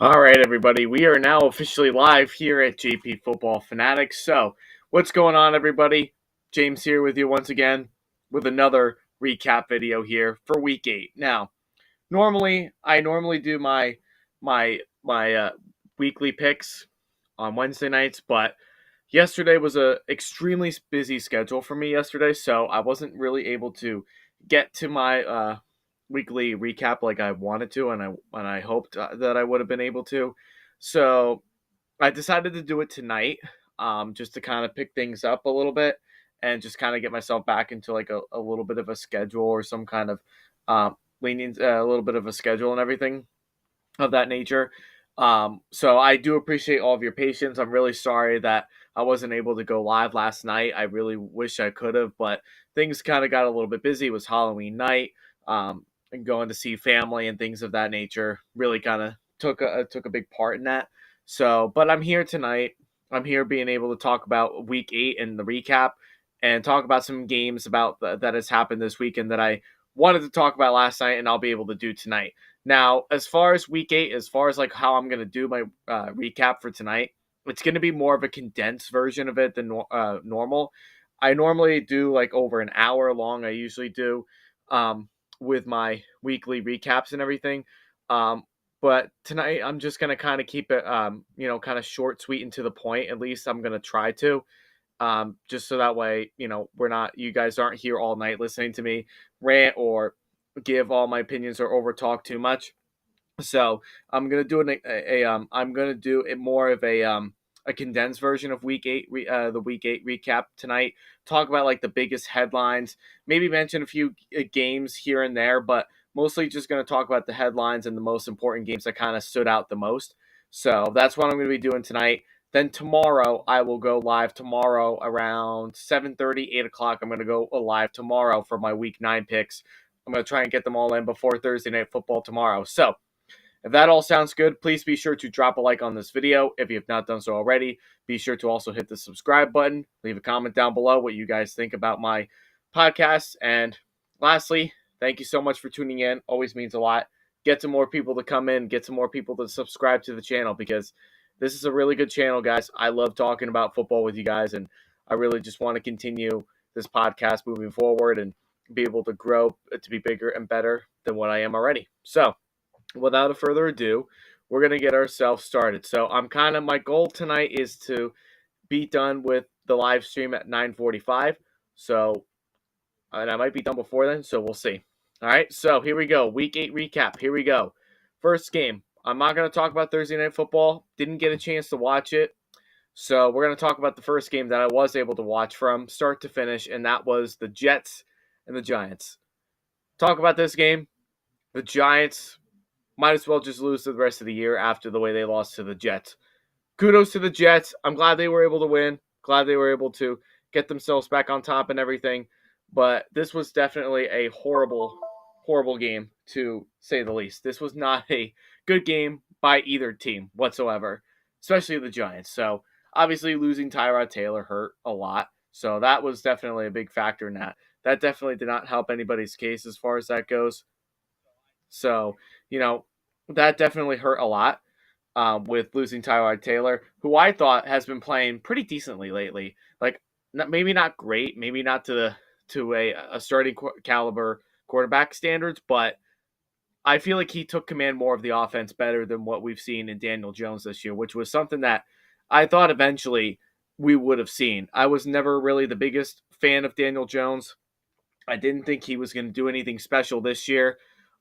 All right, everybody. We are now officially live here at JP Football Fanatics. So, what's going on, everybody? James here with you once again with another recap video here for Week 8. Now, I normally do my weekly picks on Wednesday nights, but yesterday was a extremely busy schedule for me yesterday, so I wasn't really able to get to my weekly recap like I wanted to, and I hoped that I would have been able to. So I decided to do it tonight, just to kind of pick things up a little bit and just kind of get myself back into like a little bit of a schedule or some kind of leaning a little bit of a schedule and everything of that nature. So I do appreciate all of your patience. I'm really sorry that I wasn't able to go live last night. I really wish I could have, but things kind of got a little bit busy. It was Halloween night, and going to see family and things of that nature really kind of took a big part in that. So, but I'm here tonight. I'm here being able to talk about Week 8 and the recap, and talk about some games that has happened this weekend that I wanted to talk about last night, and I'll be able to do tonight. Now, as far as Week 8, as far as like how I'm going to do my recap for tonight, it's going to be more of a condensed version of it than normal. I normally do like over an hour long. I usually do, with my weekly recaps and everything. Um, but tonight I'm just going to kind of keep it, kind of short, sweet, and to the point. At least I'm going to try to, just so that way, you guys aren't here all night listening to me rant or give all my opinions or over talk too much. So I'm gonna do I'm gonna do it more of a condensed version of the Week 8 recap tonight. Talk about like the biggest headlines, maybe mention a few games here and there, but mostly just gonna talk about the headlines and the most important games that kind of stood out the most. So that's what I'm gonna be doing tonight. Then tomorrow I will go live tomorrow around 7:30, 8 o'clock. I'm gonna go live tomorrow for my Week 9 picks. I'm gonna try and get them all in before Thursday Night Football tomorrow. So if that all sounds good, please be sure to drop a like on this video. If you have not done so already, be sure to also hit the subscribe button. Leave a comment down below what you guys think about my podcast. And lastly, thank you so much for tuning in. Always means a lot. Get some more people to come in, get some more people to subscribe to the channel, because this is a really good channel, guys. I love talking about football with you guys, and I really just want to continue this podcast moving forward and be able to grow to be bigger and better than what I am already. So, without a further ado, we're going to get ourselves started. So my goal tonight is to be done with the live stream at 9:45. So, and I might be done before then, so we'll see. All right, so here we go. Week 8 recap. Here we go. First game. I'm not going to talk about Thursday Night Football. Didn't get a chance to watch it. So we're going to talk about the first game that I was able to watch from start to finish, and that was the Jets and the Giants. Talk about this game. The Giants might as well just lose the rest of the year after the way they lost to the Jets. Kudos to the Jets. I'm glad they were able to win. Glad they were able to get themselves back on top and everything. But this was definitely a horrible, horrible game, to say the least. This was not a good game by either team whatsoever, especially the Giants. So, obviously, losing Tyrod Taylor hurt a lot. So, that was definitely a big factor in that. That definitely did not help anybody's case as far as that goes. So, that definitely hurt a lot, with losing Tyrod Taylor, who I thought has been playing pretty decently lately. Like, maybe not great, maybe not to a starting caliber quarterback standards, but I feel like he took command more of the offense better than what we've seen in Daniel Jones this year, which was something that I thought eventually we would have seen. I was never really the biggest fan of Daniel Jones. I didn't think he was going to do anything special this year,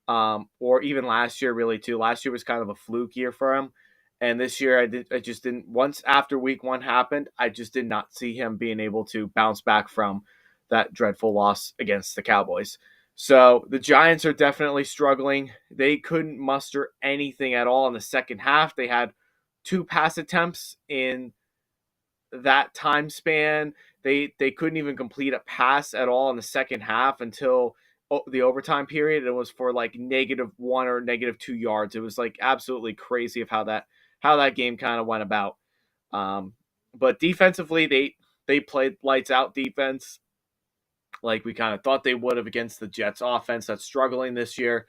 or even last year, really, too. Last year was kind of a fluke year for him. And this year, I just didn't. Once after week 1 happened, I just did not see him being able to bounce back from that dreadful loss against the Cowboys. So the Giants are definitely struggling. They couldn't muster anything at all in the second half. They had 2 pass attempts in that time span. They couldn't even complete a pass at all in the second half until the overtime period. It was for like -1 or -2 yards. It was like absolutely crazy of how that game kind of went about. Um, but defensively, they played lights out defense like we kind of thought they would have against the Jets offense that's struggling this year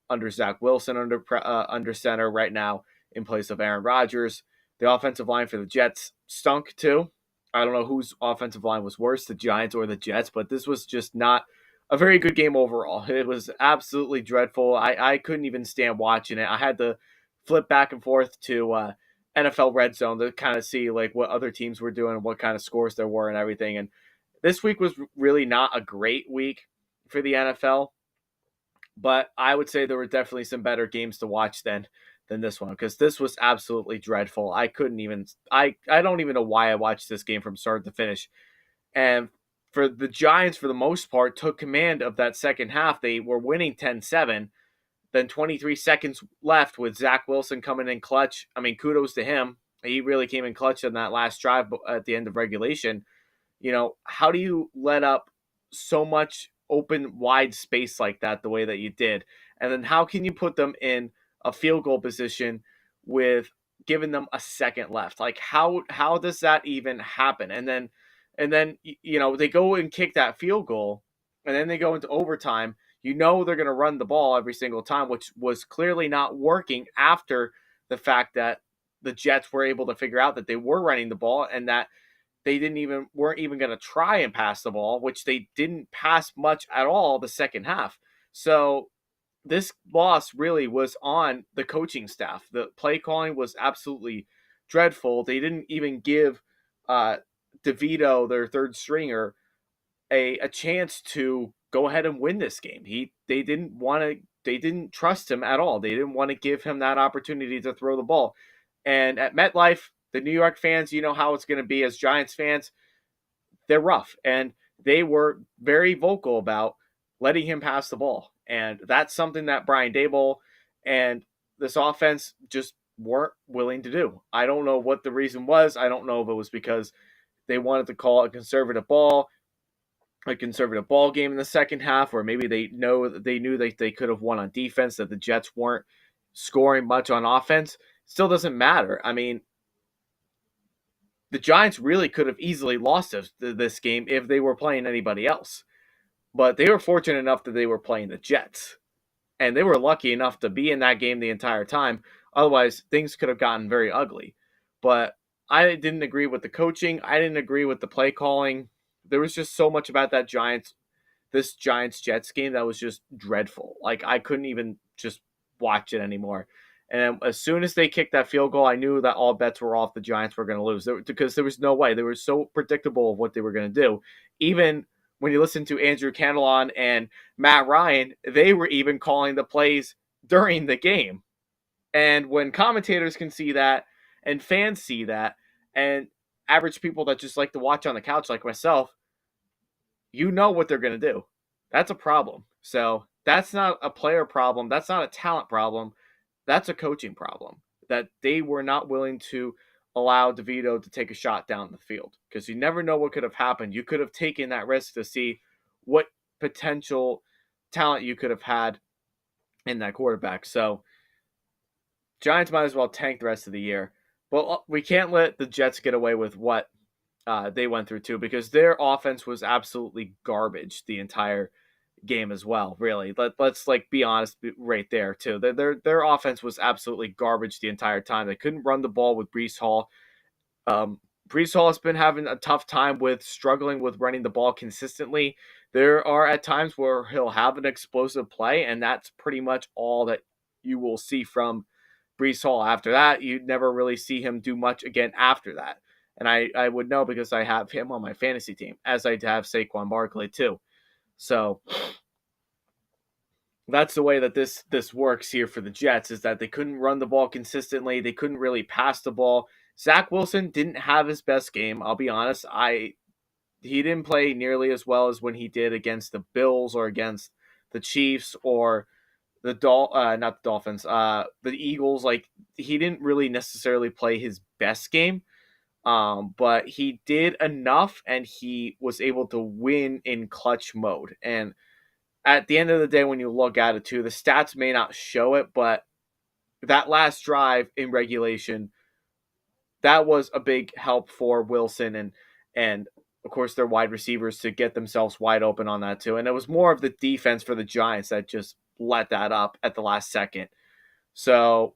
under Zach Wilson under center right now in place of Aaron Rodgers. The offensive line for the Jets stunk too. I don't know whose offensive line was worse, the Giants or the Jets, but this was just not a very good game overall. It was absolutely dreadful. I couldn't even stand watching it. I had to flip back and forth to NFL Red Zone to kind of see like what other teams were doing, what kind of scores there were, and everything. And this week was really not a great week for the NFL, but I would say there were definitely some better games to watch than this one because this was absolutely dreadful. I don't even know why I watched this game from start to finish. And for the Giants, for the most part, took command of that second half. They were winning 10-7. Then 23 seconds left with Zach Wilson coming in clutch. I mean, kudos to him. He really came in clutch on that last drive at the end of regulation. How do you let up so much open, wide space like that the way that you did? And then how can you put them in a field goal position with giving them a second left? Like how does that even happen? And then they go and kick that field goal, and then they go into overtime. They're going to run the ball every single time, which was clearly not working after the fact that the Jets were able to figure out that they were running the ball and that they weren't even going to try and pass the ball, which they didn't pass much at all the second half. So this loss really was on the coaching staff. The play calling was absolutely dreadful. They didn't even give DeVito, their third stringer, a chance to go ahead and win this game. They didn't trust him at all. They didn't want to give him that opportunity to throw the ball. And at MetLife, the New York fans, you know how it's going to be as Giants fans. They're rough, and they were very vocal about letting him pass the ball. And that's something that Brian Daboll and this offense just weren't willing to do. I don't know what the reason was. I don't know if it was because they wanted to call a conservative ball game in the second half, or maybe they knew that they could have won on defense, that the Jets weren't scoring much on offense. Still doesn't matter. I mean, the Giants really could have easily lost this game if they were playing anybody else. But they were fortunate enough that they were playing the Jets. And they were lucky enough to be in that game the entire time. Otherwise, things could have gotten very ugly. But I didn't agree with the coaching. I didn't agree with the play calling. There was just so much about this Giants-Jets game that was just dreadful. Like, I couldn't even just watch it anymore. And as soon as they kicked that field goal, I knew that all bets were off. The Giants were going to lose because there was no way. They were so predictable of what they were going to do. Even when you listen to Andrew Canelon and Matt Ryan, they were even calling the plays during the game. And when commentators can see that and fans see that and average people that just like to watch on the couch like myself, you know what they're going to do. That's a problem. So that's not a player problem. That's not a talent problem. That's a coaching problem, that they were not willing to allow DeVito to take a shot down the field, because you never know what could have happened. You could have taken that risk to see what potential talent you could have had in that quarterback. So Giants might as well tank the rest of the year. But we can't let the Jets get away with what they went through too, because their offense was absolutely garbage the entire game as well. Really, let's like be honest right there too. Their offense was absolutely garbage the entire time. They couldn't run the ball with Breece Hall. Breece Hall has been having a tough time with struggling with running the ball consistently. There are at times where he'll have an explosive play, and that's pretty much all that you will see from Breece Hall. After that, you never really see him do much again after that. And I would know because I have him on my fantasy team, as I have Saquon Barkley too. So that's the way that this works here for the Jets, is that they couldn't run the ball consistently. They couldn't really pass the ball. Zach Wilson didn't have his best game. I'll be honest. He didn't play nearly as well as when he did against the Bills or against the Chiefs or not the Dolphins, the Eagles. Like, he didn't really necessarily play his best game. But he did enough, and he was able to win in clutch mode. And at the end of the day, when you look at it too, the stats may not show it, but that last drive in regulation, that was a big help for Wilson and of course their wide receivers to get themselves wide open on that too. And it was more of the defense for the Giants that just let that up at the last second. So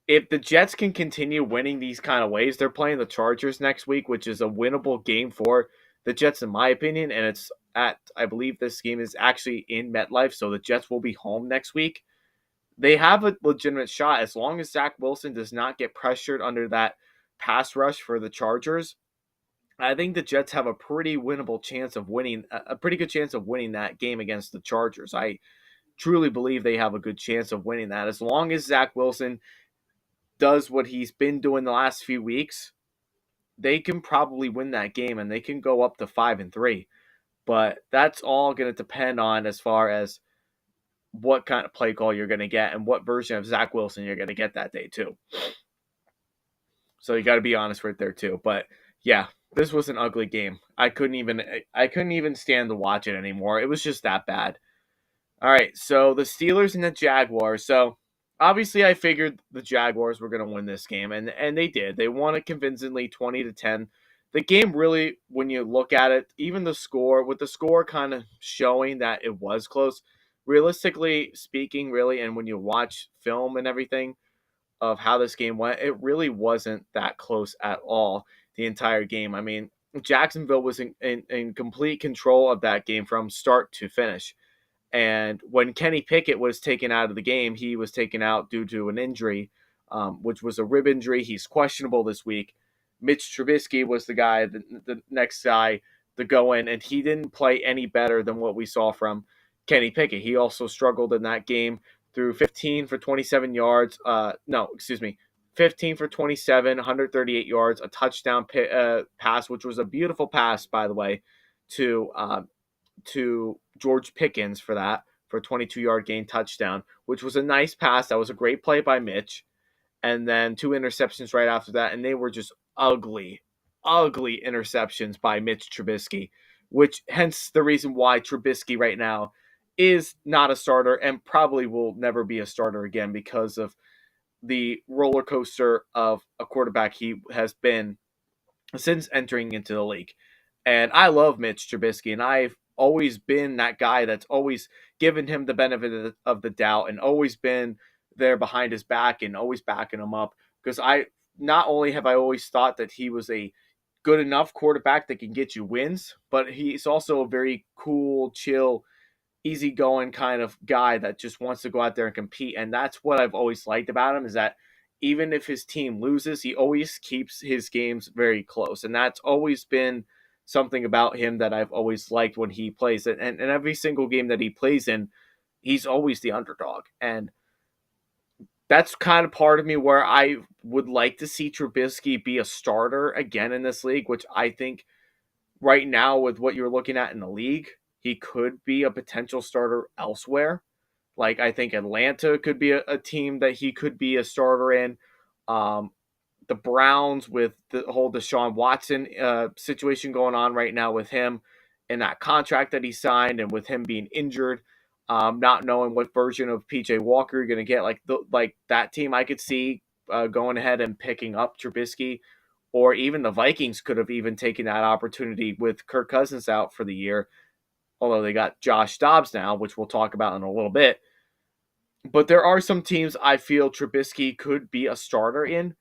if the Jets can continue winning these kind of ways, they're playing the Chargers next week, which is a winnable game for the Jets, in my opinion. And it's I believe this game is actually in MetLife, so the Jets will be home next week. They have a legitimate shot as long as Zach Wilson does not get pressured under that pass rush for the Chargers. I think the Jets have a pretty winnable chance of winning, a pretty good chance of winning that game against the Chargers. I truly believe they have a good chance of winning that as long as Zach Wilson does what he's been doing the last few weeks. They can probably win that game and they can go up to 5-3. But that's all going to depend on as far as what kind of play call you're going to get and what version of Zach Wilson you're going to get that day too. So you got to be honest right there too. But yeah, this was an ugly game. I couldn't even stand to watch it anymore. It was just that bad. All right, so the Steelers and the Jaguars. So obviously I figured the Jaguars were going to win this game, and they did. They won it convincingly, 20-10. The game really, when you look at it, even the score, with the score kind of showing that it was close, realistically speaking, really, and when you watch film and everything of how this game went, it really wasn't that close at all the entire game. I mean, Jacksonville was in complete control of that game from start to finish. And when Kenny Pickett was taken out of the game, he was taken out due to an injury, which was a rib injury. He's questionable this week. Mitch Trubisky was the next guy to go in, and he didn't play any better than what we saw from Kenny Pickett. He also struggled in that game through 15 for 27 yards. 15 for 27, 138 yards, a touchdown pass, which was a beautiful pass, by the way, to George Pickens for a 22-yard gain touchdown, which was a nice pass. That was a great play by Mitch. And then 2 interceptions right after that, and they were just ugly interceptions by Mitch Trubisky, which hence the reason why Trubisky right now is not a starter and probably will never be a starter again because of the roller coaster of a quarterback he has been since entering into the league. And I love Mitch Trubisky, and I've always been that guy that's always given him the benefit of the doubt and always been there behind his back and always backing him up, because I not only have I always thought that he was a good enough quarterback that can get you wins, but he's also a very cool, chill, easygoing kind of guy that just wants to go out there and compete. And that's what I've always liked about him, is that even if his team loses, he always keeps his games very close. And that's always been something about him that I've always liked when he plays it. And every single game that he plays in, he's always the underdog. And that's kind of part of me where I would like to see Trubisky be a starter again in this league, which I think right now with what you're looking at in the league, he could be a potential starter elsewhere. Like I think Atlanta could be a team that he could be a starter in. The Browns with the whole Deshaun Watson situation going on right now with him and that contract that he signed, and with him being injured, not knowing what version of PJ Walker you're going to get, like that team, I could see going ahead and picking up Trubisky, or even the Vikings could have even taken that opportunity with Kirk Cousins out for the year, although they got Josh Dobbs now, which we'll talk about in a little bit. But there are some teams I feel Trubisky could be a starter in.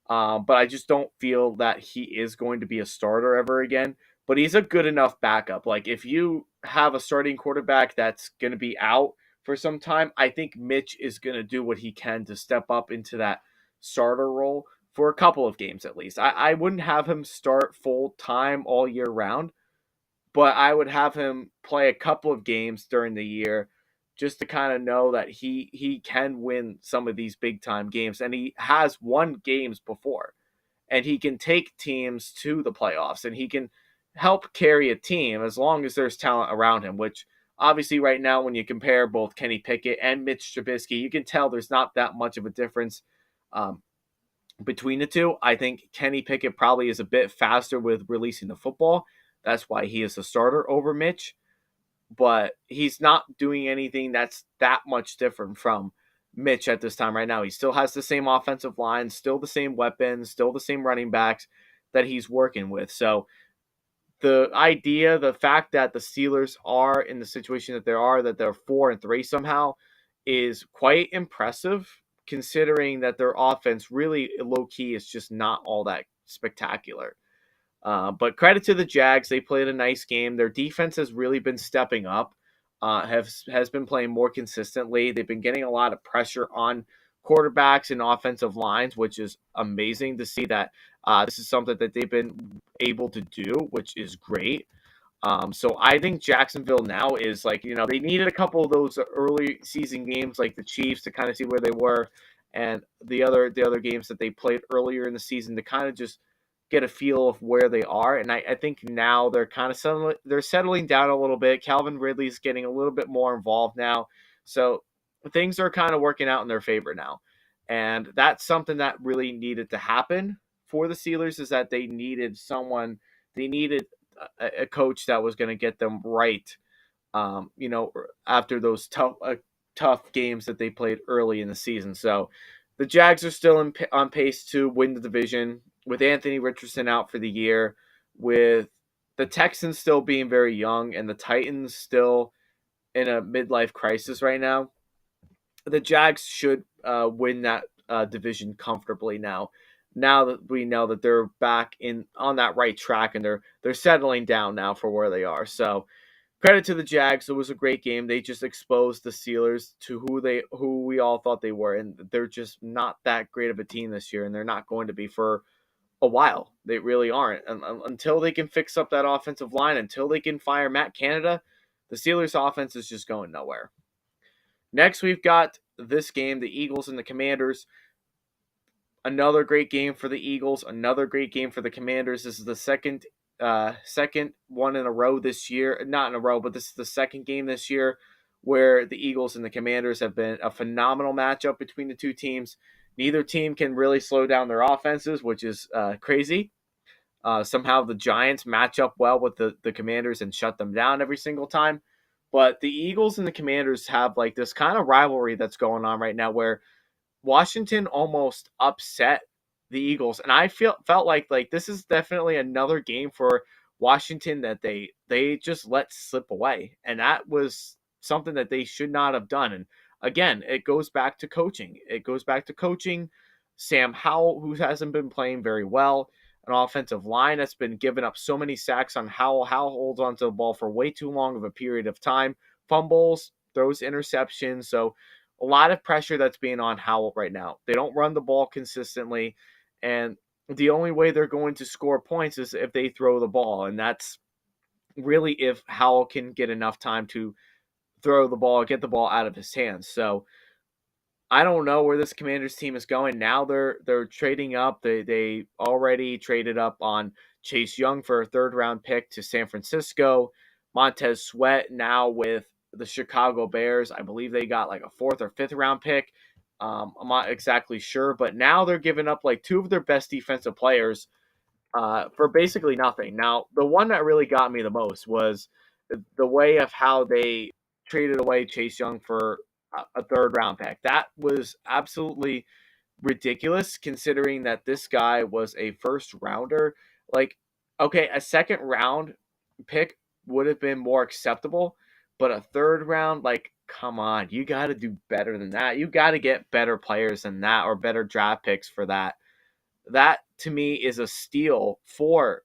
But I just don't feel that he is going to be a starter ever again. But he's a good enough backup. Like if you have a starting quarterback that's going to be out for some time, I think Mitch is going to do what he can to step up into that starter role for a couple of games at least. I wouldn't have him start full time all year round, but I would have him play a couple of games during the year just to kind of know that he can win some of these big time games, and he has won games before, and he can take teams to the playoffs, and he can help carry a team as long as there's talent around him, which obviously right now when you compare both Kenny Pickett and Mitch Trubisky, you can tell there's not that much of a difference between the two. I think Kenny Pickett probably is a bit faster with releasing the football. That's why he is a starter over Mitch. but he's not doing anything that's that much different from Mitch at this time right now. He still has the same offensive line, still the same weapons, still the same running backs that he's working with. So the fact that the Steelers are in the situation that they are, that they're 4-3 somehow, is quite impressive considering that their offense really low key is just not all that spectacular. But credit to the Jags, they played a nice game. Their defense has really been stepping up, has been playing more consistently. They've been getting a lot of pressure on quarterbacks and offensive lines, which is amazing to see that this is something that they've been able to do, which is great. So I think Jacksonville now is like, they needed a couple of those early season games like the Chiefs to kind of see where they were, and the other games that they played earlier in the season to kind of just get a feel of where they are. And I think now they're kind of settling down a little bit. Calvin Ridley's getting a little bit more involved now. So things are kind of working out in their favor now. And that's something that really needed to happen for the Steelers, is that they needed a coach that was going to get them right. After those tough games that they played early in the season. So the Jags are still on pace to win the division with Anthony Richardson out for the year, with the Texans still being very young and the Titans still in a midlife crisis right now. The Jags should win that division comfortably now. Now that we know that they're back in on that right track and they're settling down now for where they are. So credit to the Jags. It was a great game. They just exposed the Steelers to who we all thought they were, and they're just not that great of a team this year, and they're not going to be for a while. They really aren't. Until they can fix up that offensive line, until they can fire Matt Canada, the Steelers' offense is just going nowhere. Next, we've got this game, the Eagles and the Commanders. Another great game for the Eagles. Another great game for the Commanders. This is the second one in a row this year. Not in a row, but this is the second game this year where the Eagles and the Commanders have been a phenomenal matchup between the two teams. Neither team can really slow down their offenses, which is crazy. Somehow the Giants match up well with the Commanders and shut them down every single time. But the Eagles and the Commanders have like this kind of rivalry that's going on right now where Washington almost upset the Eagles, and I felt like this is definitely another game for Washington that they just let slip away, and that was something that they should not have done. And again, it goes back to coaching. It goes back to coaching. Sam Howell, who hasn't been playing very well, an offensive line that's been giving up so many sacks on Howell. Howell holds onto the ball for way too long of a period of time, fumbles, throws interceptions, so a lot of pressure that's being on Howell right now. They don't run the ball consistently, and the only way they're going to score points is if they throw the ball, and that's really if Howell can get enough time to throw the ball, get the ball out of his hands. So I don't know where this Commanders team is going. Now they're trading up. They already traded up on Chase Young for a third round pick to San Francisco. Montez Sweat now with the Chicago Bears. I believe they got like a fourth or fifth round pick. I'm not exactly sure, but now they're giving up like two of their best defensive players for basically nothing. Now, the one that really got me the most was the way of how they traded away Chase Young for a third round pick. That was absolutely ridiculous considering that this guy was a first rounder. Like, okay, a second round pick would have been more acceptable, but a third round, like, come on, you got to do better than that. You got to get better players than that or better draft picks for that. That to me is a steal for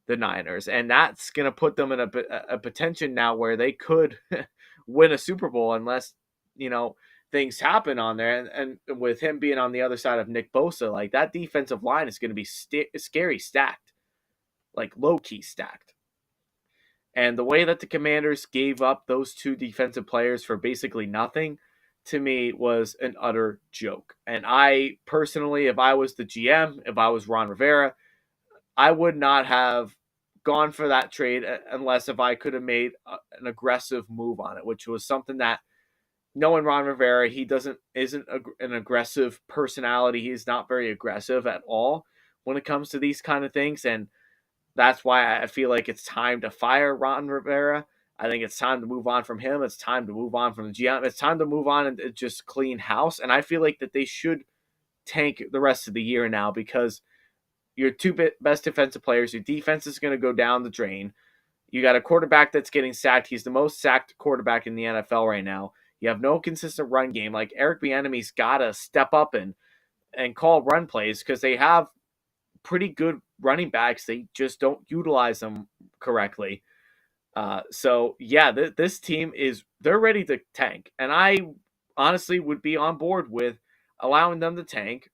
the Niners, and that's going to put them in a potential now where they could win a Super Bowl unless things happen on there. And with him being on the other side of Nick Bosa, like that defensive line is going to be scary stacked, like low key stacked. And the way that the Commanders gave up those two defensive players for basically nothing, to me, was an utter joke. And I personally, if I was the GM, if I was Ron Rivera, I would not have gone for that trade unless if I could have made an aggressive move on it, which was something that knowing Ron Rivera, he isn't an aggressive personality. He's not very aggressive at all when it comes to these kind of things, and that's why I feel like it's time to fire Ron Rivera. I think it's time to move on from him. It's time to move on from the GM. It's time to move on and just clean house. And I feel like that they should tank the rest of the year now because your two best defensive players, your defense is going to go down the drain. You got a quarterback that's getting sacked. He's the most sacked quarterback in the NFL right now. You have no consistent run game. Like Eric Bieniemy's got to step up and call run plays because they have pretty good running backs. They just don't utilize them correctly. So yeah, this team they're ready to tank, and I honestly would be on board with allowing them to tank,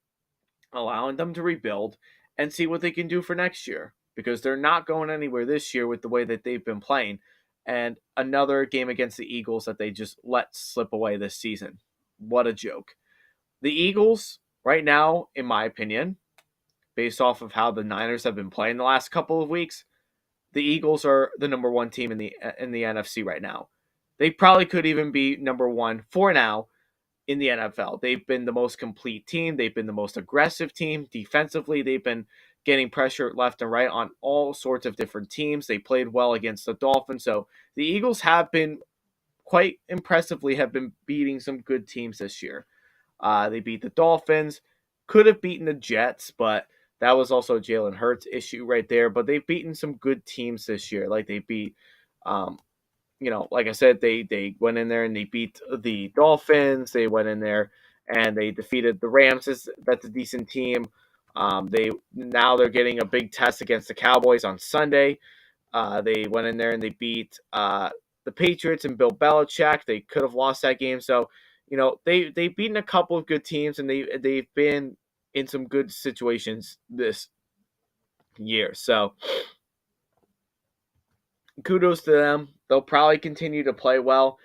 allowing them to rebuild, and see what they can do for next year because they're not going anywhere this year with the way that they've been playing. And another game against the Eagles that they just let slip away this season. What a joke. The Eagles, right now, in my opinion, based off of how the Niners have been playing the last couple of weeks, the Eagles are the number one team in the NFC right now. They probably could even be number one for now in the NFL. They've been the most complete team. They've been the most aggressive team. Defensively, they've been getting pressure left and right on all sorts of different teams. They played well against the Dolphins. So the Eagles have been quite impressively have been beating some good teams this year. They beat the Dolphins, could have beaten the Jets, but that was also a Jalen Hurts issue right there. But they've beaten some good teams this year. Like they beat, like I said, they went in there and they beat the Dolphins. They went in there and they defeated the Rams. That's a decent team. They're getting a big test against the Cowboys on Sunday. They went in there and they beat the Patriots and Bill Belichick. They could have lost that game. So, they've beaten a couple of good teams and they've been in some good situations this year. So kudos to them. They'll probably continue to play well.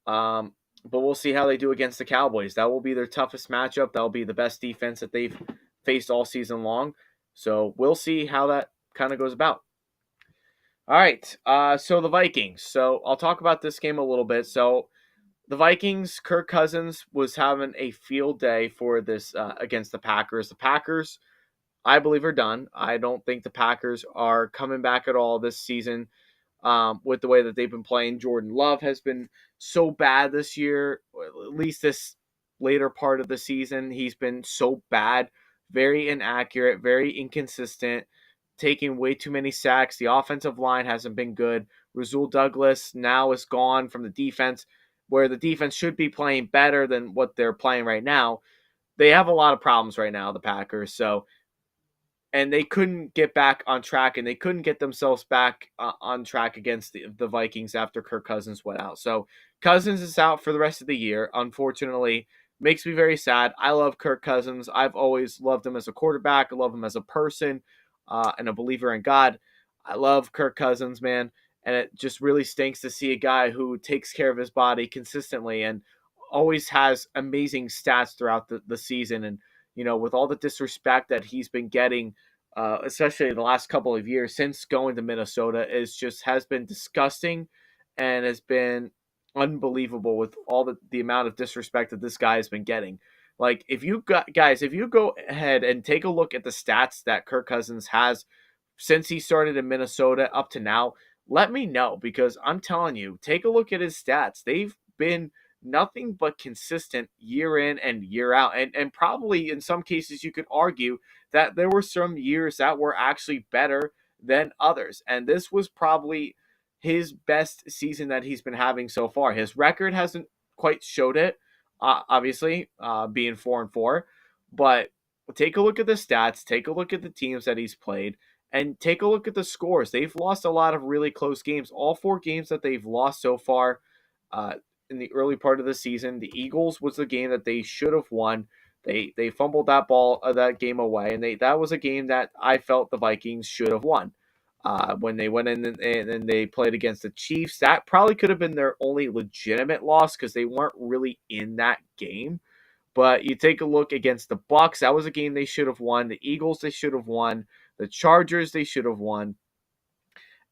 But we'll see how they do against the Cowboys. That will be their toughest matchup. That'll be the best defense that they've faced all season long. So we'll see how that kind of goes about. All right. So the Vikings. So I'll talk about this game a little bit. So the Vikings, Kirk Cousins was having a field day for this against the Packers. The Packers, I believe, are done. I don't think the Packers are coming back at all this season. With the way that they've been playing. Jordan Love has been so bad this year, at least this later part of the season. He's been so bad, very inaccurate, very inconsistent, taking way too many sacks. The offensive line hasn't been good. Rasul Douglas now is gone from the defense, where the defense should be playing better than what they're playing right now. They have a lot of problems right now, the Packers. And they couldn't get back on track, and they couldn't get themselves back on track against the Vikings after Kirk Cousins went out. So Cousins is out for the rest of the year, unfortunately. Makes me very sad. I love Kirk Cousins. I've always loved him as a quarterback. I love him as a person and a believer in God. I love Kirk Cousins, man, and it just really stinks to see a guy who takes care of his body consistently and always has amazing stats throughout the season. And with all the disrespect that he's been getting, especially in the last couple of years since going to Minnesota, has been disgusting and has been unbelievable with all the amount of disrespect that this guy has been getting. Like, if you go ahead and take a look at the stats that Kirk Cousins has since he started in Minnesota up to now, let me know, because I'm telling you, take a look at his stats. They've been nothing but consistent year in and year out. And probably in some cases you could argue that there were some years that were actually better than others. And this was probably his best season that he's been having so far. His record hasn't quite showed it, obviously, being 4-4. But take a look at the stats, take a look at the teams that he's played, and take a look at the scores. They've lost a lot of really close games. All 4 games that they've lost so far, in the early part of the season, the Eagles was the game that they should have won. They fumbled that game away, and that was a game that I felt the Vikings should have won. When they went in and they played against the Chiefs, that probably could have been their only legitimate loss because they weren't really in that game. But you take a look against the Bucs, that was a game they should have won. The Eagles, they should have won. The Chargers, they should have won.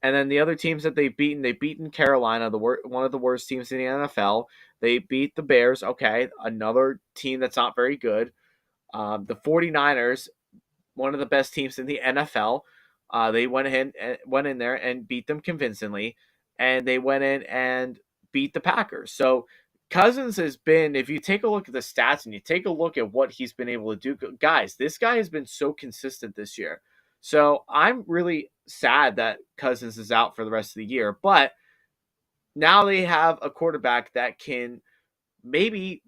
And then the other teams that they've beaten Carolina, one of the worst teams in the NFL. They beat the Bears, okay, another team that's not very good. The 49ers, one of the best teams in the NFL. They went in there and beat them convincingly. and they went in and beat the Packers. So Cousins has been, if you take a look at the stats and you take a look at what he's been able to do, guys, this guy has been so consistent this year. So I'm really sad that Cousins is out for the rest of the year, but now they have a quarterback that can maybe,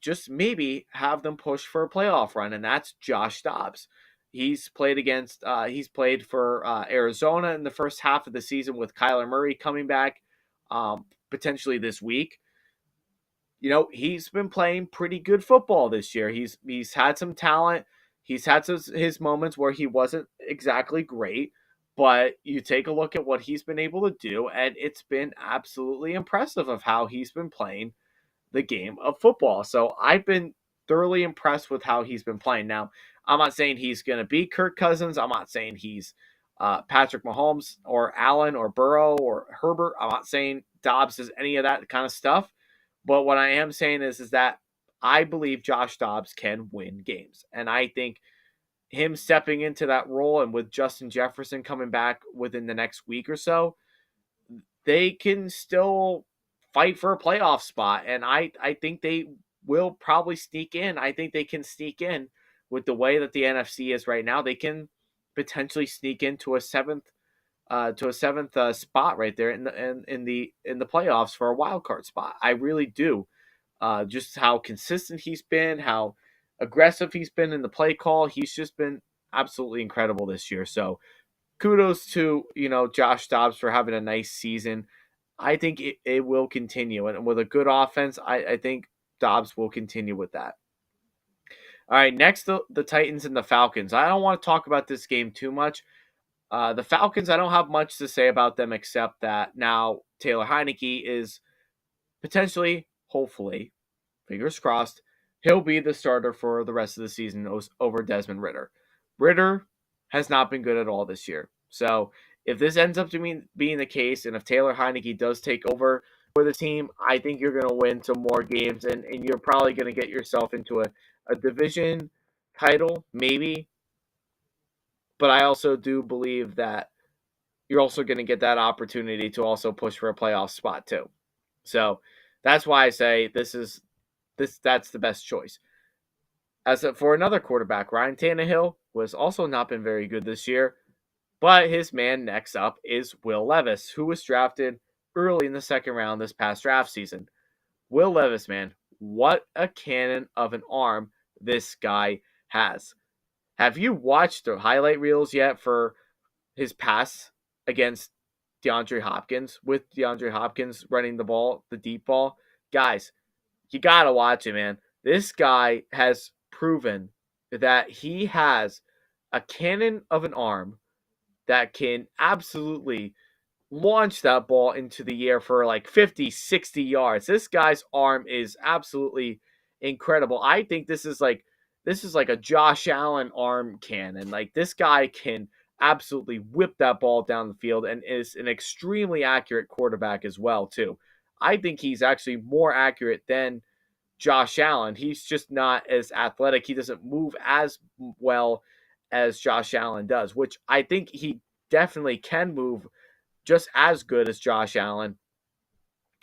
just maybe, have them push for a playoff run, and that's Josh Dobbs. He's played for Arizona in the first half of the season with Kyler Murray coming back potentially this week. He's been playing pretty good football this year. He's had some talent. He's had his moments where he wasn't exactly great, but you take a look at what he's been able to do, and it's been absolutely impressive of how he's been playing the game of football. So I've been thoroughly impressed with how he's been playing. Now, I'm not saying he's going to be Kirk Cousins. I'm not saying he's Patrick Mahomes or Allen or Burrow or Herbert. I'm not saying Dobbs is any of that kind of stuff. But what I am saying is that I believe Josh Dobbs can win games. And I think him stepping into that role, and with Justin Jefferson coming back within the next week or so, they can still fight for a playoff spot. And I think they will probably sneak in. I think they can sneak in with the way that the NFC is right now. They can potentially sneak into a seventh spot right there in the playoffs for a wild card spot. I really do. Just how consistent he's been, how aggressive he's been in the play call. He's just been absolutely incredible this year. So kudos to Josh Dobbs for having a nice season. I think it will continue, and with a good offense, I think Dobbs will continue with that. All right, next the Titans and the Falcons. I don't want to talk about this game too much. The Falcons, I don't have much to say about them except that now Taylor Heinicke is potentially, hopefully, fingers crossed, he'll be the starter for the rest of the season over Desmond Ridder. Ridder has not been good at all this year. So if this ends up being the case, and if Taylor Heinicke does take over for the team, I think you're going to win some more games, and you're probably going to get yourself into a division title, maybe. But I also do believe that you're also going to get that opportunity to also push for a playoff spot too. So that's why I say that's the best choice. For another quarterback, Ryan Tannehill was also not been very good this year, but his man next up is Will Levis, who was drafted early in the second round this past draft season. Will Levis, man, what a cannon of an arm this guy has. Have you watched the highlight reels yet for his pass against DeAndre Hopkins, with DeAndre Hopkins running the ball, the deep ball? Guys, you got to watch it, man. This guy has proven that he has a cannon of an arm that can absolutely launch that ball into the air for like 50, 60 yards. This guy's arm is absolutely incredible. I think this is like a Josh Allen arm cannon. Like, this guy can absolutely whip that ball down the field and is an extremely accurate quarterback as well too. I think he's actually more accurate than Josh Allen. He's just not as athletic. He doesn't move as well as Josh Allen does, which I think he definitely can move just as good as Josh Allen.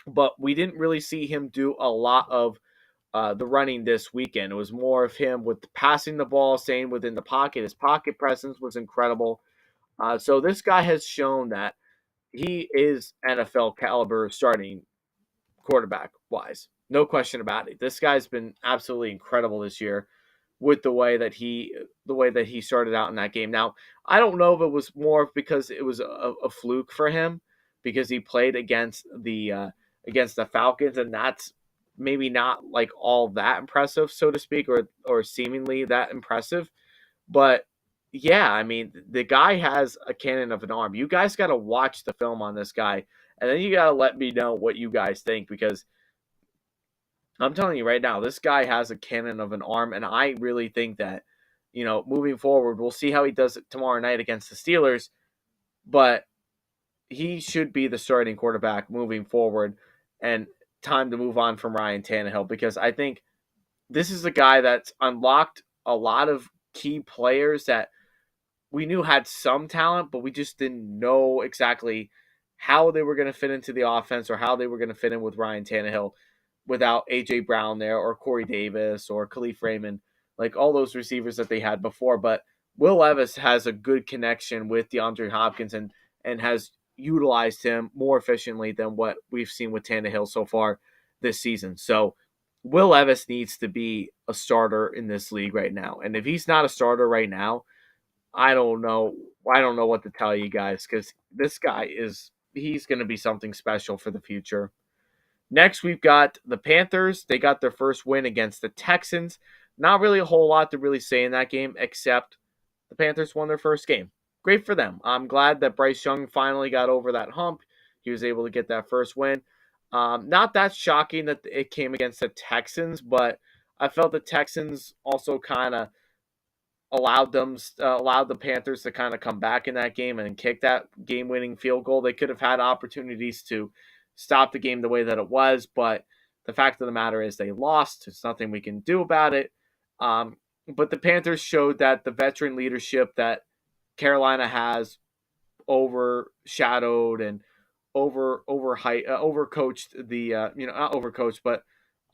But we didn't really see him do a lot of the running this weekend. It was more of him with passing the ball, staying within the pocket. His pocket presence was incredible. So this guy has shown that he is NFL caliber starting quarterback wise. No question about it. This guy's been absolutely incredible this year with the way that he started out in that game. Now, I don't know if it was more because it was a fluke for him, because he played against the Falcons, and that's maybe not like all that impressive, so to speak, or seemingly that impressive. But yeah, I mean, the guy has a cannon of an arm. You guys got to watch the film on this guy, and then you got to let me know what you guys think, because I'm telling you right now, this guy has a cannon of an arm, and I really think that, moving forward, we'll see how he does it tomorrow night against the Steelers, but he should be the starting quarterback moving forward, and time to move on from Ryan Tannehill, because I think this is a guy that's unlocked a lot of key players that we knew had some talent, but we just didn't know exactly how they were going to fit into the offense or how they were going to fit in with Ryan Tannehill without A.J. Brown there or Corey Davis or Khalif Raymond, like all those receivers that they had before. But Will Levis has a good connection with DeAndre Hopkins and has utilized him more efficiently than what we've seen with Tannehill so far this season. So Will Levis needs to be a starter in this league right now. And if he's not a starter right now, I don't know. I don't know what to tell you guys because this guy he's going to be something special for the future. Next, we've got the Panthers. They got their first win against the Texans. Not really a whole lot to really say in that game, except the Panthers won their first game. Great for them. I'm glad that Bryce Young finally got over that hump. He was able to get that first win. Not that shocking that it came against the Texans, but I felt the Texans also kind of allowed the Panthers to kind of come back in that game and kick that game-winning field goal. They could have had opportunities to stop the game the way that it was, but the fact of the matter is they lost. It's nothing we can do about it. But the Panthers showed that the veteran leadership that Carolina has overshadowed and overcoached the not overcoached, but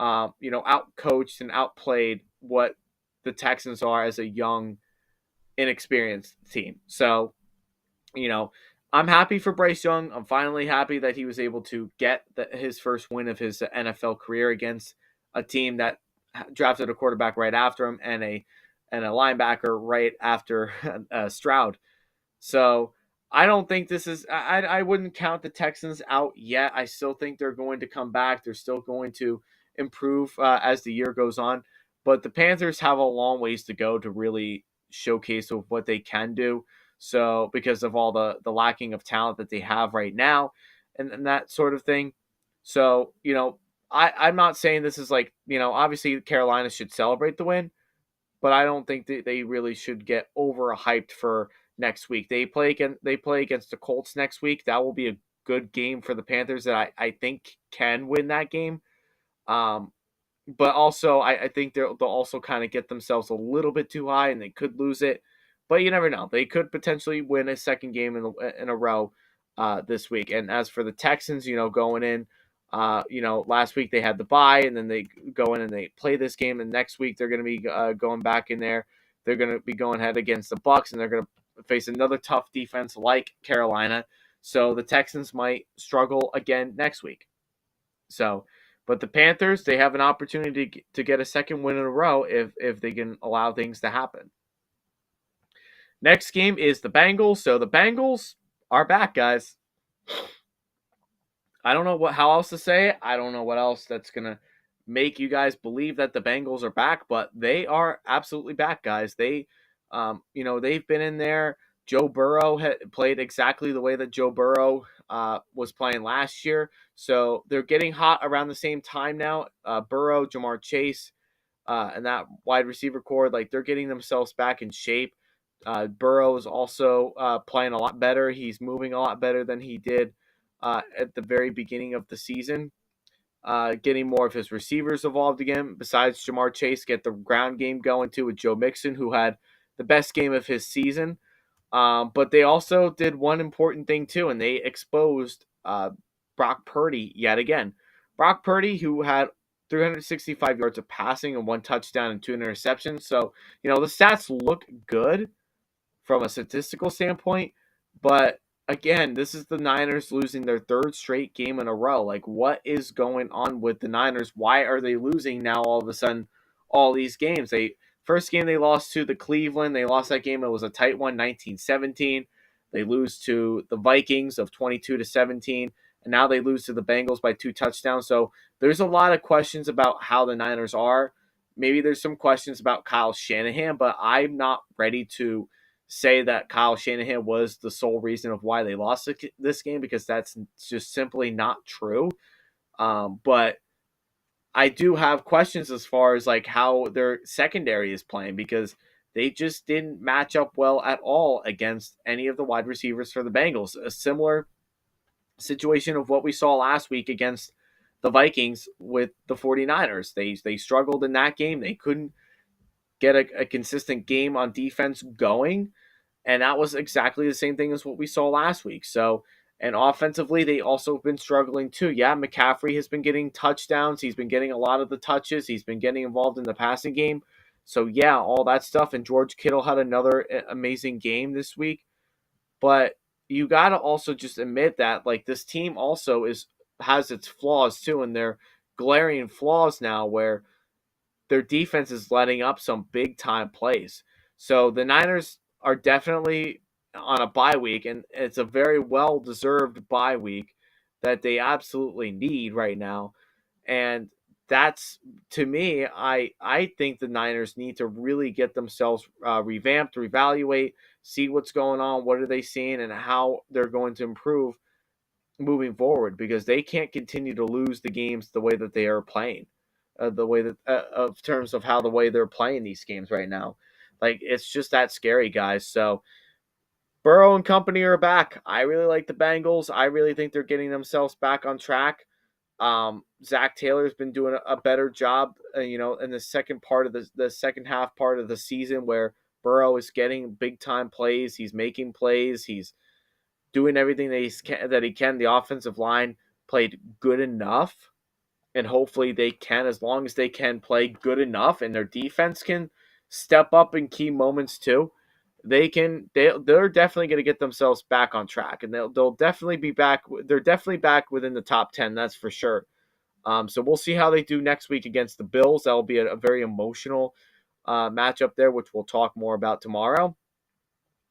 outcoached and outplayed what the Texans are as a young, inexperienced team. So, you know, I'm happy for Bryce Young. I'm finally happy that he was able to get his first win of his NFL career against a team that drafted a quarterback right after him and a linebacker right after Stroud. So I don't think this is. I wouldn't count the Texans out yet. I still think they're going to come back. They're still going to improve as the year goes on. But the Panthers have a long ways to go to really showcase of what they can do. So because of all the lacking of talent that they have right now, and that sort of thing. So I'm not saying this is like obviously Carolina should celebrate the win, but I don't think that they really should get overhyped for next week. They play against the Colts next week. That will be a good game for the Panthers that I think can win that game. Um, but also, I think they'll also kind of get themselves a little bit too high and they could lose it. But you never know. They could potentially win a second game in a row this week. And as for the Texans, going in, last week they had the bye and then they go in and they play this game. And next week they're going to be going back in there. They're going to be going ahead against the Bucs and they're going to face another tough defense like Carolina. So the Texans might struggle again next week. So, but the Panthers, they have an opportunity to get a second win in a row if they can allow things to happen. Next game is the Bengals. So the Bengals are back, guys. I don't know how else to say it. I don't know what else that's going to make you guys believe that the Bengals are back, but they are absolutely back, guys. They've been in there. Joe Burrow had played exactly the way that Joe Burrow was playing last year. So they're getting hot around the same time now. Burrow, Jamar Chase, and that wide receiver core, like they're getting themselves back in shape. Burrow is also playing a lot better. He's moving a lot better than he did at the very beginning of the season. Getting more of his receivers involved again, besides Jamar Chase, get the ground game going too with Joe Mixon, who had the best game of his season. But they also did one important thing too, and they exposed Brock Purdy yet again. Brock Purdy, who had 365 yards of passing and 1 touchdown and 2 interceptions. So, the stats look good from a statistical standpoint, but again, this is the Niners losing their third straight game in a row. Like, what is going on with the Niners? Why are they losing now all of a sudden all these games? First game they lost to the Cleveland. They lost that game. It was a tight one, 19-17. They lose to the Vikings of 22-17. And now they lose to the Bengals by 2 touchdowns. So there's a lot of questions about how the Niners are. Maybe there's some questions about Kyle Shanahan, but I'm not ready to say that Kyle Shanahan was the sole reason of why they lost this game because that's just simply not true. But I do have questions as far as like how their secondary is playing because they just didn't match up well at all against any of the wide receivers for the Bengals. A similar situation of what we saw last week against the Vikings with the 49ers. They struggled in that game. They couldn't get a consistent game on defense going. And that was exactly the same thing as what we saw last week. So And offensively, they also have been struggling too. Yeah, McCaffrey has been getting touchdowns. He's been getting a lot of the touches. He's been getting involved in the passing game. So, yeah, all that stuff. And George Kittle had another amazing game this week. But you got to also just admit that, like, this team also has its flaws too. And they're glaring flaws now where their defense is letting up some big time plays. So the Niners are definitely on a bye week, and it's a very well deserved bye week that they absolutely need right now. And that's, to me, I think the Niners need to really get themselves revamped, reevaluate, see what's going on, what are they seeing, and how they're going to improve moving forward, because they can't continue to lose the games the way that they are playing, the way that of terms of how the way they're playing these games right now. Like, it's just that scary, guys. So Burrow and company are back. I really like the Bengals. I really think they're getting themselves back on track. Zach Taylor's been doing a better job, in the second part of the second half part of the season, where Burrow is getting big time plays. He's making plays. He's doing everything that he can. The offensive line played good enough, and hopefully they can, as long as they can play good enough, and their defense can step up in key moments too. They're definitely going to get themselves back on track, and they'll definitely be back. They're definitely back within the top 10, that's for sure. So we'll see how they do next week against the Bills. That'll be a very emotional matchup there, which we'll talk more about tomorrow.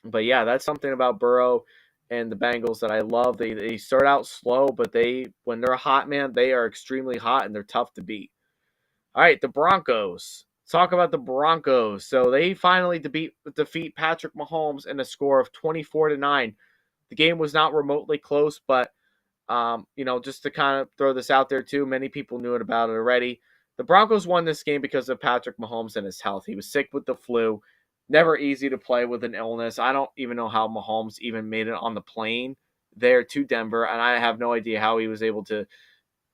But yeah, that's something about Burrow and the Bengals that I love. They start out slow, but when they're hot, man, they are extremely hot and they're tough to beat. All right, the Broncos. Let's talk about the Broncos. So they finally defeat Patrick Mahomes in a score of 24-9. The game was not remotely close, but just to kind of throw this out there too, many people knew about it already. The Broncos won this game because of Patrick Mahomes and his health. He was sick with the flu. Never easy to play with an illness. I don't even know how Mahomes even made it on the plane there to Denver, and I have no idea how he was able to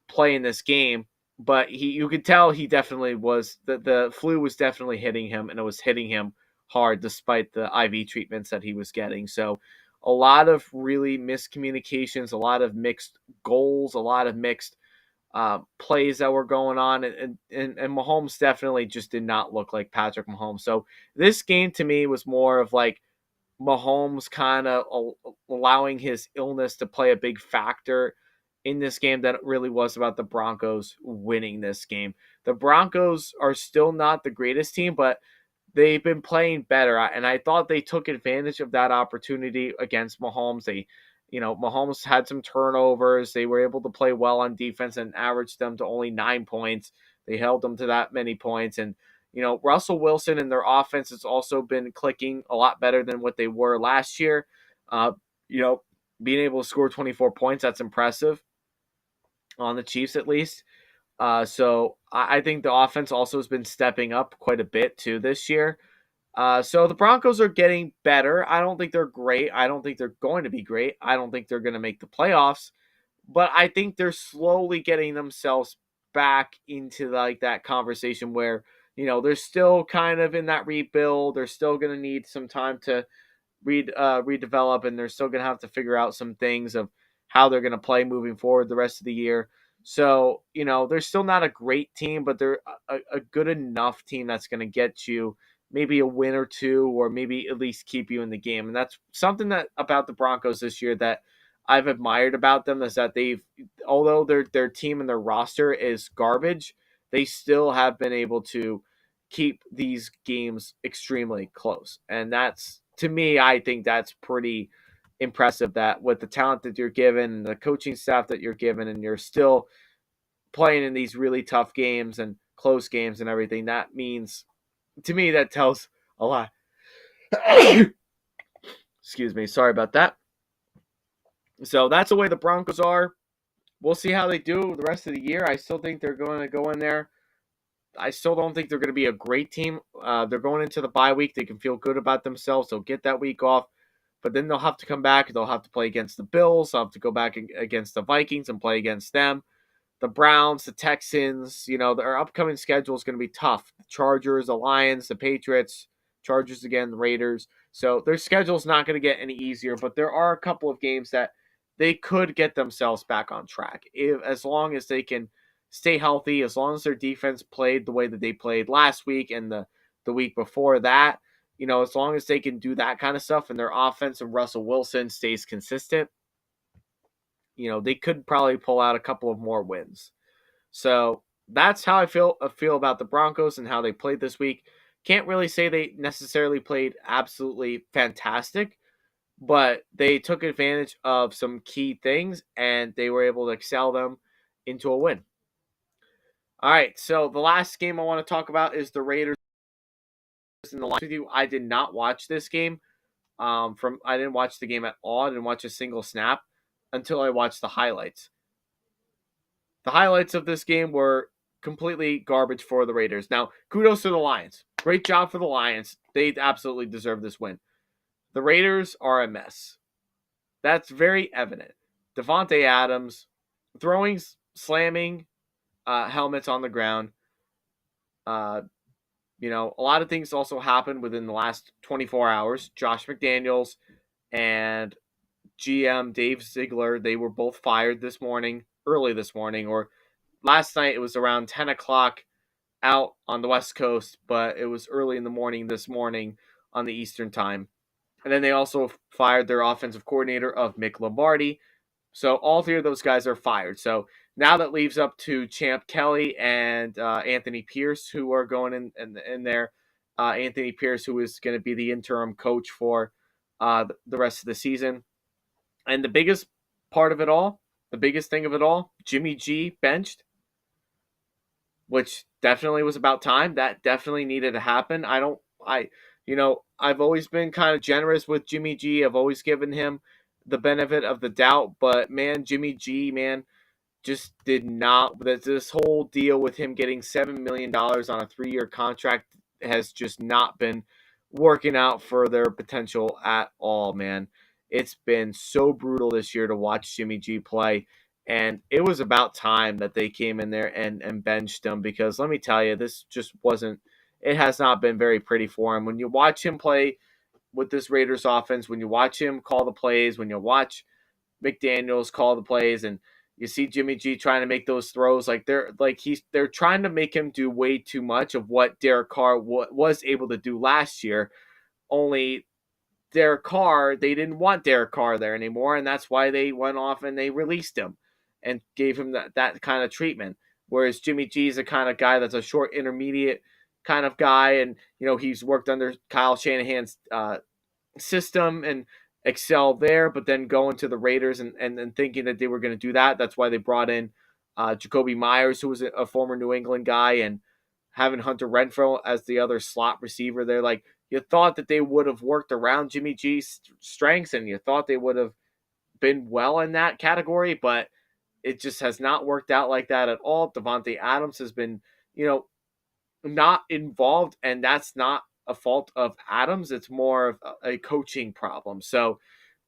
play in this game. But you could tell he definitely was, the flu was definitely hitting him, and it was hitting him hard despite the IV treatments that he was getting. So a lot of really miscommunications, a lot of mixed goals, a lot of mixed plays that were going on, and Mahomes definitely just did not look like Patrick Mahomes. So this game to me was more of like Mahomes kind of allowing his illness to play a big factor in this game than it really was about the Broncos winning this game. The Broncos are still not the greatest team, but they've been playing better, and I thought they took advantage of that opportunity against Mahomes. Mahomes had some turnovers. They were able to play well on defense and averaged them to only 9 points. They held them to that many points, and Russell Wilson and their offense has also been clicking a lot better than what they were last year. Being able to score 24 points, that's impressive on the Chiefs at least. So I think the offense also has been stepping up quite a bit too this year. So the Broncos are getting better. I don't think they're great. I don't think they're going to be great. I don't think they're going to make the playoffs. But I think they're slowly getting themselves back into like that conversation where, they're still kind of in that rebuild. They're still going to need some time to redevelop, and they're still going to have to figure out some things of how they're going to play moving forward the rest of the year. So, they're still not a great team, but they're a good enough team that's going to get you maybe a win or two, or maybe at least keep you in the game. And that's something that about the Broncos this year that I've admired about them, is that although their team and their roster is garbage, they still have been able to keep these games extremely close. And that's, to me, I think that's pretty impressive, that with the talent that you're given, the coaching staff that you're given, and you're still playing in these really tough games and close games and everything. That means, to me, that tells a lot. Excuse me. Sorry about that. So that's the way the Broncos are. We'll see how they do the rest of the year. I still think they're going to go in there. I still don't think they're going to be a great team. They're going into the bye week. They can feel good about themselves. They'll get that week off. But then they'll have to come back. They'll have to play against the Bills. They'll have to go back against the Vikings and play against them. The Browns, the Texans, their upcoming schedule is going to be tough. The Chargers, the Lions, the Patriots, Chargers again, the Raiders. So their schedule is not going to get any easier, but there are a couple of games that they could get themselves back on track as long as they can stay healthy, as long as their defense played the way that they played last week and the week before that. As long as they can do that kind of stuff and their offense and Russell Wilson stays consistent, they could probably pull out a couple of more wins. So that's how I feel about the Broncos and how they played this week. Can't really say they necessarily played absolutely fantastic, but they took advantage of some key things and they were able to excel them into a win. All right, so the last game I want to talk about is the Raiders and the Lions. With you, I did not watch this game. I didn't watch the game at all. I didn't watch a single snap until I watched the highlights. The highlights of this game were completely garbage for the Raiders. Now, kudos to the Lions. Great job for the Lions. They absolutely deserve this win. The Raiders are a mess. That's very evident. Devontae Adams throwing, slamming helmets on the ground. A lot of things also happened within the last 24 hours. Josh McDaniels and GM Dave Ziegler, they were both fired early this morning, or last night. It was around 10 o'clock out on the West Coast, but it was early in the morning this morning on the Eastern time. And then they also fired their offensive coordinator of Mick Lombardi. So all three of those guys are fired. So now that leaves up to Champ Kelly and Anthony Pierce, who are going in there. Anthony Pierce, who is going to be the interim coach for the rest of the season. And the biggest part of it all, the biggest thing of it all, Jimmy G benched, which definitely was about time. That definitely needed to happen. I've always been kind of generous with Jimmy G. I've always given him the benefit of the doubt, but man, Jimmy G, man, just did not. This whole deal with him getting $7 million on a 3-year contract has just not been working out for their potential at all, man. It's been so brutal this year to watch Jimmy G play. And it was about time that they came in there and benched him, because let me tell you, this just wasn't, it has not been very pretty for him. When you watch him play with this Raiders offense, when you watch him call the plays, when you watch McDaniels call the plays, and you see Jimmy G trying to make those throws, they're trying to make him do way too much of what Derek Carr was able to do last year. Only Derek Carr, they didn't want Derek Carr there anymore, and that's why they went off and they released him and gave him that kind of treatment. Whereas Jimmy G is the kind of guy that's a short intermediate kind of guy, and he's worked under Kyle Shanahan's system and excel there, but then going to the Raiders and thinking that they were going to do that. That's why they brought in Jacoby Myers, who was a former New England guy, and having Hunter Renfrow as the other slot receiver there. Like, you thought that they would have worked around Jimmy G's strengths, and you thought they would have been well in that category, but it just has not worked out like that at all. Devontae Adams has been, not involved, and that's not a fault of Adams. It's more of a coaching problem. So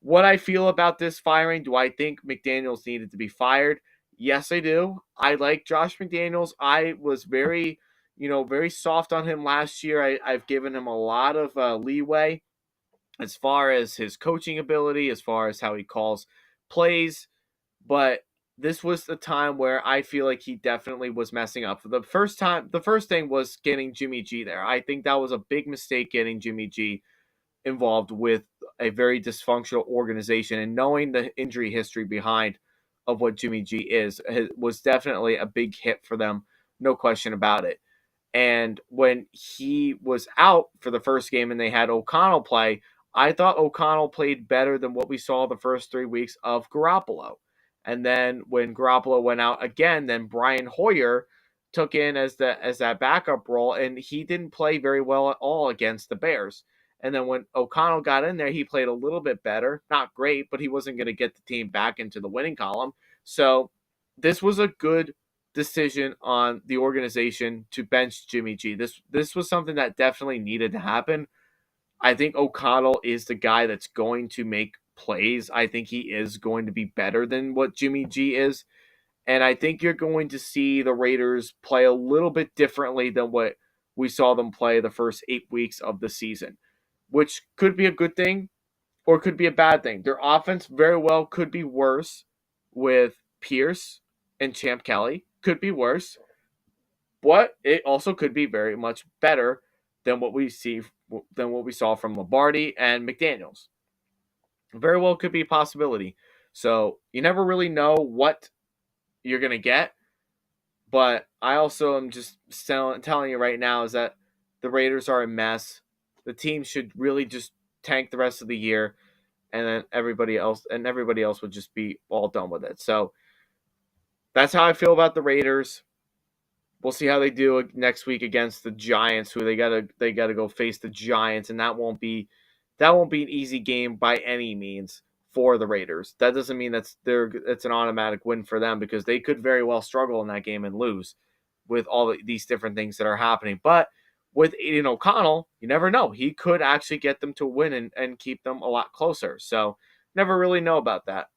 what I feel about this firing, do I think McDaniels needed to be fired? Yes, I do. I like Josh McDaniels. I was very soft on him last year. I've given him a lot of leeway as far as his coaching ability, as far as how he calls plays. But this was the time where I feel like he definitely was messing up. The first thing was getting Jimmy G there. I think that was a big mistake, getting Jimmy G involved with a very dysfunctional organization, and knowing the injury history behind of what Jimmy G is was definitely a big hit for them. No question about it. And when he was out for the first game and they had O'Connell play, I thought O'Connell played better than what we saw the first 3 weeks of Garoppolo. And then when Garoppolo went out again, then Brian Hoyer took in as that backup role, and he didn't play very well at all against the Bears. And then when O'Connell got in there, he played a little bit better. Not great, but he wasn't going to get the team back into the winning column. So this was a good decision on the organization to bench Jimmy G. This was something that definitely needed to happen. I think O'Connell is the guy that's going to make plays. I think he is going to be better than what Jimmy G is. And I think you're going to see the Raiders play a little bit differently than what we saw them play the first 8 weeks of the season, which could be a good thing. or it could be a bad thing. Their offense very well could be worse with Pierce and Champ Kelly. Could be worse, but it also could be very much better than what we saw from Lombardi and McDaniels. Very well could be a possibility. So you never really know what you're gonna get. But I also am just telling you right now is that the Raiders are a mess. The team should really just tank the rest of the year, and then everybody else would just be all done with it. So that's how I feel about the Raiders. We'll see how they do next week against the Giants, who they gotta go face the Giants, and that won't be an easy game by any means for the Raiders. That doesn't mean it's an automatic win for them, because they could very well struggle in that game and lose with all these different things that are happening. But with Aiden O'Connell, you never know. He could actually get them to win and keep them a lot closer. So never really know about that.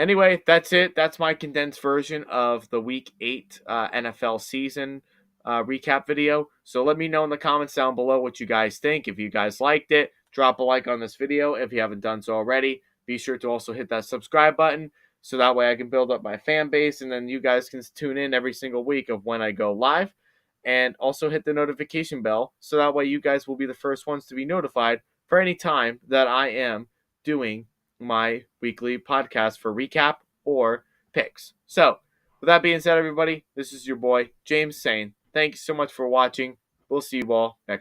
Anyway, that's it. That's my condensed version of the Week 8 NFL season recap video. So let me know in the comments down below what you guys think. If you guys liked it, drop a like on this video if you haven't done so already. Be sure to also hit that subscribe button so that way I can build up my fan base, and then you guys can tune in every single week of when I go live. And also hit the notification bell so that way you guys will be the first ones to be notified for any time that I am doing my weekly podcast for recap or picks. So, with that being said, everybody, this is your boy, James, saying thank you so much for watching. We'll see you all next